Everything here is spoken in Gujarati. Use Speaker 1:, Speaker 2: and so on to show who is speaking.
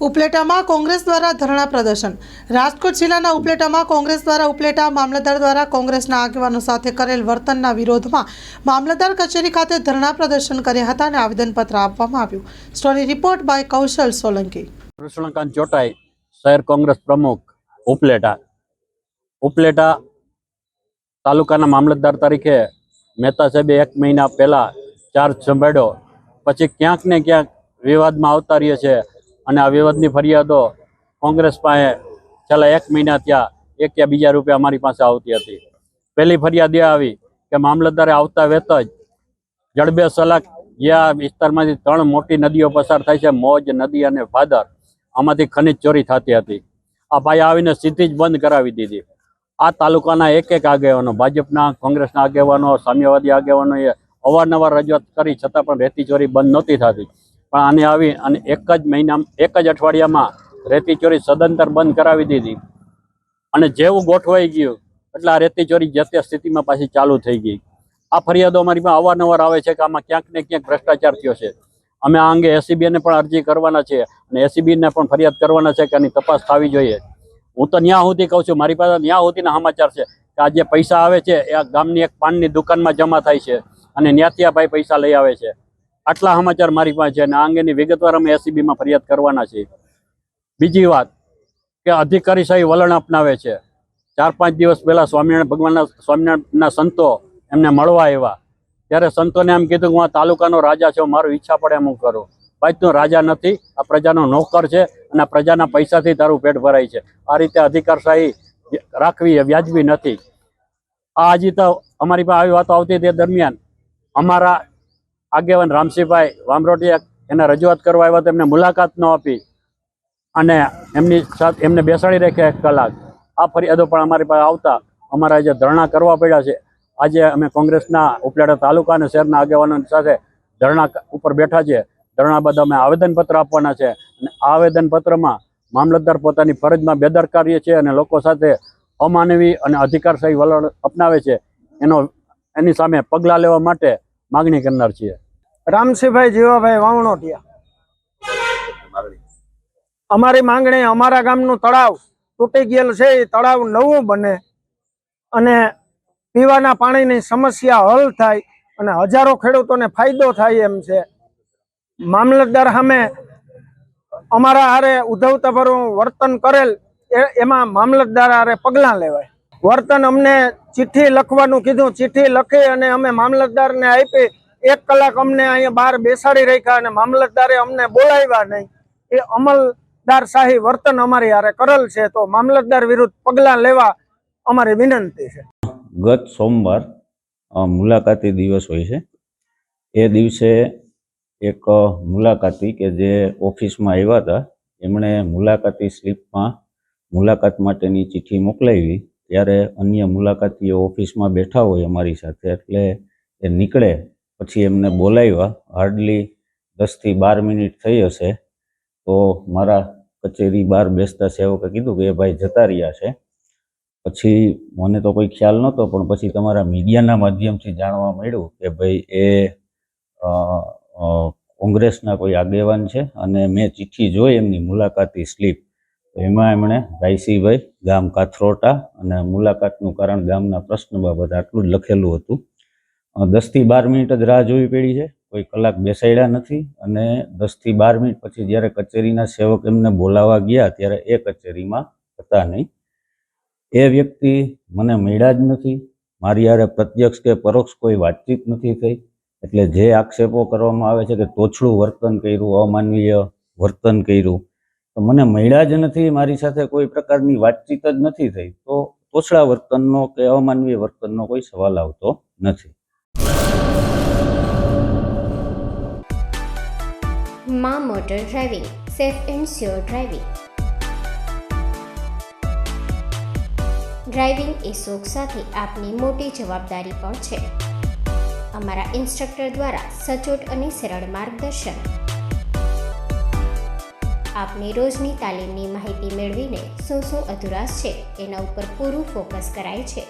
Speaker 1: ઉપલેટામાં કોંગ્રેસ દ્વારા ધરણા પ્રદર્શન. રાજકોટ જિલ્લાના ઉપલેટામાં કોંગ્રેસ દ્વારા ઉપલેટા મામલતદાર દ્વારા કોંગ્રેસના આગેવાનો સાથે કરેલ વર્તનના વિરોધમાં મામલતદાર કચેરી ખાતે ધરણા પ્રદર્શન કર્યા હતા અને આવેદનપત્ર આપવામાં આવ્યું. સ્ટોરી રિપોર્ટ બાય કૌશલ સોલંકી.
Speaker 2: કૃષ્ણકાંત ચોટાઈ, શહેર કોંગ્રેસ પ્રમુખ, ઉપલેટા તાલુકાના મામલતદાર તરીકે મહેતા સાહેબે 1 મહિના પહેલાં ચાર્જ સંભાળ્યો. પછી ક્યાંક ને ક્યાંક વિવાદમાં આવતા રહીએ છે અને આ વિવાદની ફરિયાદો કોંગ્રેસ પાસે છેલ્લા 1 મહિના ત્યાં 1 કે 2 રૂપિયા અમારી પાસે આવતી હતી. પહેલી ફરિયાદ એ આવી કે મામલતદારે આવતા વેત જ જડબે સલાક જે આ વિસ્તારમાંથી 3 મોટી નદીઓ પસાર થાય છે, મોજ નદી અને ભાદર, આમાંથી ખનિજ ચોરી થતી હતી. આ ભાઈ આવીને સીધી જ બંધ કરાવી દીધી. આ તાલુકાના એક આગેવાનો, ભાજપના, કોંગ્રેસના આગેવાનો, સામ્યવાદી આગેવાનોએ અવારનવાર રજૂઆત કરી છતાં પણ રેતી ચોરી બંધ નહોતી થતી. પણ આને આવી અને એક જ અઠવાડિયામાં રેતી ચોરી સદંતર બંધ કરાવી દીધી અને જેવું ગોઠવાઈ ગયું એટલે આ રેતી ચોરી જે તે સ્થિતિમાં પાછી ચાલુ થઈ ગઈ. આ ફરિયાદો અમારી પાસે અવારનવાર આવે છે કે આમાં ક્યાંક ને ક્યાંક ભ્રષ્ટાચાર થયો છે. અમે આ અંગે એસીબીને પણ અરજી કરવાના છે અને એસીબીને પણ ફરિયાદ કરવાના છે કે આની તપાસ થવી જોઈએ. હું તો ન્યા સુધી કહું છું, મારી પાસે ન્યા સુધીના સમાચાર છે કે આ જે પૈસા આવે છે એ આ ગામની એક પાનની દુકાનમાં જમા થાય છે અને ત્યાંથી આ ભાઈ પૈસા લઈ આવે છે. આટલા સમાચાર મારી પાસે છે અને આ અંગેની વિગતવાર અમે એસીબીમાં ફરિયાદ કરવાના છીએ. બીજી વાત કે અધિકારીશાહી વલણ અપનાવે છે. 4-5 દિવસ પહેલાં સ્વામિનારાયણના સંતો એમને મળવા આવ્યા ત્યારે સંતોને એમ કીધું કે હું આ તાલુકાનો રાજા છું, મારું ઈચ્છા પડે એમ હું કરું. ભાઈ તું રાજા નથી, આ પ્રજાનો નોકર છે અને પ્રજાના પૈસાથી તારું પેટ ભરાય છે. આ રીતે અધિકારશાહી રાખવી એ વ્યાજબી નથી. આ હજી તો અમારી પાસે આવી વાતો આવતી તે દરમિયાન અમારા આગેવાન રામસિંહભાઈ વામરોટીયા એને રજૂઆત કરવા આવ્યા તો એમને મુલાકાત ન આપી અને એમની સાથે એમને બેસાડી રાખ્યા 1 કલાક. આ ફરિયાદો પણ અમારી પાસે આવતા અમારા જે ધરણા કરવા પડ્યા છે. આજે અમે કોંગ્રેસના ઉપલેટા તાલુકા અને શહેરના આગેવાનો સાથે ધરણા ઉપર બેઠા છે. ધરણા બાદ અમે આવેદનપત્ર આપવાના છે અને આ આવેદનપત્રમાં મામલતદાર પોતાની ફરજમાં બેદરકારી છે અને લોકો સાથે અમાનવી અને અધિકારશાહી વલણ અપનાવે છે એની સામે પગલાં લેવા માટે માગણી કરનાર છીએ.
Speaker 3: રામસિંહભાઈ જીવાભાઈ વાવણોટિયા. અમારી માંગણી અમારા ગામનું તળાવ તૂટી ગયેલ છે, એ તળાવ નવું બને અને પીવાના પાણીની સમસ્યા હલ થાય અને હજારો ખેડૂતોને ફાયદો થાય એમ છે. મામલતદાર સામે અમારા હારે ઉદ્ધવતાભરું વર્તન કરેલ એમાં મામલતદાર હારે પગલાં લેવાય. વર્તન અમને ચિઠ્ઠી લખવાનું કીધું, ચિઠ્ઠી લખી અને અમે મામલતદારને આપી. 1 કલાક અમને અહીંયા બહાર બેસાડી રાખ્યા અને મામલતદારે અમને બોલાવ્યા નહીં. એ અમલદારશાહી વર્તન અમારી હારે કરેલ છે, તો મામલતદાર વિરુદ્ધ પગલાં લેવા અમારી વિનંતી છે.
Speaker 4: ગત સોમવાર મુલાકાતી દિવસ હોય છે. એ દિવસે એક મુલાકાતી કે જે ઓફિસમાં આવ્યા હતા એમણે મુલાકાતી સ્લીપમાં મુલાકાત માટેની ચિઠ્ઠી મોકલાવી. ત્યારે અન્ય મુલાકાતીઓ ઓફિસમાં બેઠા હોય અમારી સાથે, એટલે એ નીકળે પછી એમને બોલાવ્યા. હાર્ડલી 10 થી 12 મિનિટ થઈ હશે તો મારા કચેરી બહાર બેસતા સેવકે કીધું કે એ ભાઈ જતા રહ્યા છે. પછી મને તો કોઈ ખ્યાલ નહોતો, પણ પછી તમારા મીડિયાના માધ્યમથી જાણવા મળ્યું કે ભાઈ એ કોંગ્રેસના કોઈ આગેવાન છે અને મેં ચિઠ્ઠી જોઈ એમની મુલાકાતી સ્લીપ. એમાં એમણે રાયસીભાઈ, ગામ કાથરોટા અને મુલાકાતનું કારણ ગામના પ્રશ્ન બાબત આટલું જ લખેલું હતું. 10 થી 12 મિનિટ જ રાહ જોવી પડી છે, કોઈ કલાક બેસાડ્યા નથી. અને 10 થી 12 મિનિટ પછી જ્યારે કચેરીના સેવક એમને બોલાવવા ગયા ત્યારે એ કચેરીમાં હતા નહીં. એ વ્યક્તિ મને મળ્યા જ નથી. મારી હારે પ્રત્યક્ષ કે પરોક્ષ કોઈ વાતચીત નથી થઈ. એટલે જે આક્ષેપો કરવામાં આવે છે કે તોછડું વર્તન કર્યું, અમાનવીય વર્તન કર્યું, તો મને મળ્યા જ નથી, મારી સાથે કોઈ પ્રકારની વાતચીત જ નથી થઈ, તો તોછડા વર્તનનો કે અમાનવીય વર્તનનો કોઈ સવાલ આવતો નથી.
Speaker 5: માં motor driving, safe and sure driving. Driving એ શોખ સાથે આપની મોટી જવાબદારી પણ છે. અમારા ઇન્સ્ટ્રક્ટર દ્વારા સચોટ અને સરળ માર્ગદર્શન. આપની રોજની તાલીમની માહિતી મેળવીને શું અધુરાશ છે એના ઉપર પૂરું ફોકસ કરાય છે.